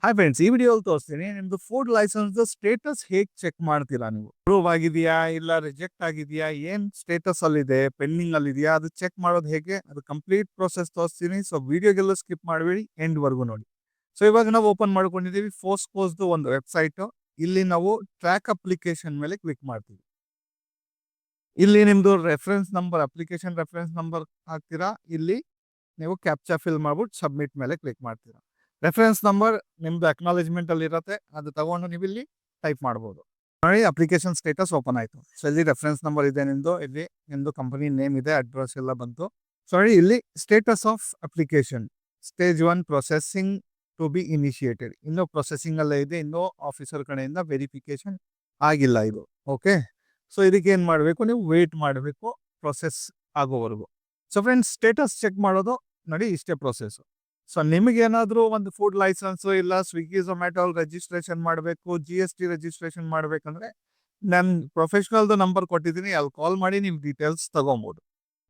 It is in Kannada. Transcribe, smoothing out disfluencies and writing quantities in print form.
ಹಾಯ್ ಫ್ರೆಂಡ್ಸ್, ಈ ವಿಡಿಯೋದಲ್ಲಿ ತೋರಿಸ್ತೀನಿ ನಿಮ್ದು ಫುಡ್ ಲೈಸೆನ್ಸ್ ಸ್ಟೇಟಸ್ ಹೇಗೆ ಚೆಕ್ ಮಾಡ್ತೀರಾ ನೀವು. ಅಪ್ರೂವ್ ಆಗಿದೆಯಾ ಇಲ್ಲ ರಿಜೆಕ್ಟ್ ಆಗಿದೆಯಾ, ಏನ್ ಸ್ಟೇಟಸ್ ಅಲ್ಲಿ ಇದೆ, ಪೆಂಡಿಂಗ್ ಅಲ್ಲಿ ಇದೆಯಾ, ಅದು ಚೆಕ್ ಮಾಡೋದು ಹೇಗೆ, ಅದು ಕಂಪ್ಲೀಟ್ ಪ್ರೋಸೆಸ್ ತೋರಿಸ್ತೀನಿ. ಸೊ ವಿಡಿಯೋಗೆಲ್ಲ ಸ್ಕಿಪ್ ಮಾಡಬೇಡಿ, ಎಂಡ್ ವರ್ಗು ನೋಡಿ. ಸೊ ಇವಾಗ ನಾವು ಓಪನ್ ಮಾಡ್ಕೊಂಡಿದ್ದೀವಿ ಫೋಸ್ಕೋಸ್ದು ಒಂದು ವೆಬ್ಸೈಟ್. ಇಲ್ಲಿ ನಾವು ಟ್ರ್ಯಾಕ್ ಅಪ್ಲಿಕೇಶನ್ ಮೇಲೆ ಕ್ಲಿಕ್ ಮಾಡ್ತೀವಿ. ಇಲ್ಲಿ ನಿಮ್ದು reference number, application reference number ಹಾಕ್ತೀರಾ. ಇಲ್ಲಿ ನೀವು ಕ್ಯಾಪ್ಚಾ ಫಿಲ್ ಮಾಡ್ಬಿಟ್ಟು ಸಬ್ಮಿಟ್ ಮೇಲೆ ಕ್ಲಿಕ್ ಮಾಡ್ತೀರಾ. ರೆಫರೆನ್ಸ್ ನಂಬರ್ ನಿಮ್ದು ಅಕ್ನಾಲೇಜ್ಮೆಂಟ್ ಅಲ್ಲಿ ಇರುತ್ತೆ, ಅದು ತಗೊಂಡು ನೀವು ಇಲ್ಲಿ ಟೈಪ್ ಮಾಡ್ಬೋದು. ನೋಡಿ, ಅಪ್ಲಿಕೇಶನ್ ಸ್ಟೇಟಸ್ ಓಪನ್ ಆಯ್ತು. ಸೊ ಇಲ್ಲಿ ರೆಫರೆನ್ಸ್ ನಂಬರ್ ಇದೆ ನಿಮ್ದು, ಇಲ್ಲಿ ನಿಮ್ದು ಕಂಪನಿ ನೇಮ್ ಇದೆ, ಅಡ್ರೆಸ್ ಎಲ್ಲ ಬಂತು. ಸೊ ನೋಡಿ, ಇಲ್ಲಿ status of application stage 1 processing to be initiated. ಇನ್ನೂ ಪ್ರೊಸೆಸಿಂಗ್ ಅಲ್ಲೇ ಇದೆ, ಇನ್ನೂ ಆಫೀಸರ್ ಕಡೆಯಿಂದ ವೆರಿಫಿಕೇಶನ್ ಆಗಿಲ್ಲ ಇದು. ಓಕೆ, ಸೊ ಇದಕ್ಕೆ ಏನ್ ಮಾಡಬೇಕು, ನೀವು ವೇಟ್ ಮಾಡಬೇಕು ಪ್ರೊಸೆಸ್ ಆಗೋವರೆಗೂ. ಸೊ ಫ್ರೆಂಡ್ಸ್, ಸ್ಟೇಟಸ್ ಚೆಕ್ ಮಾಡೋದು ನೋಡಿ ಇಷ್ಟೇ ಪ್ರೊಸೆಸ್. ಸೊ ನಿಮಗೆ ಏನಾದರೂ ಒಂದು ಫುಡ್ ಲೈಸೆನ್ಸ್ ಇಲ್ಲ ಸ್ವಿಗ್ಗಿ ಝೊಮ್ಯಾಟೊ ರಿಜಿಸ್ಟ್ರೇಷನ್ ಮಾಡಬೇಕು, GST ರಿಜಿಸ್ಟ್ರೇಷನ್ ಮಾಡಬೇಕಂದ್ರೆ ನನ್ನ ಪ್ರೊಫೆಷನಲ್ದು ನಂಬರ್ ಕೊಟ್ಟಿದ್ದೀನಿ, ಅಲ್ಲಿ ಕಾಲ್ ಮಾಡಿ ನೀವು ಡೀಟೇಲ್ಸ್ ತಗೊಬೋದು.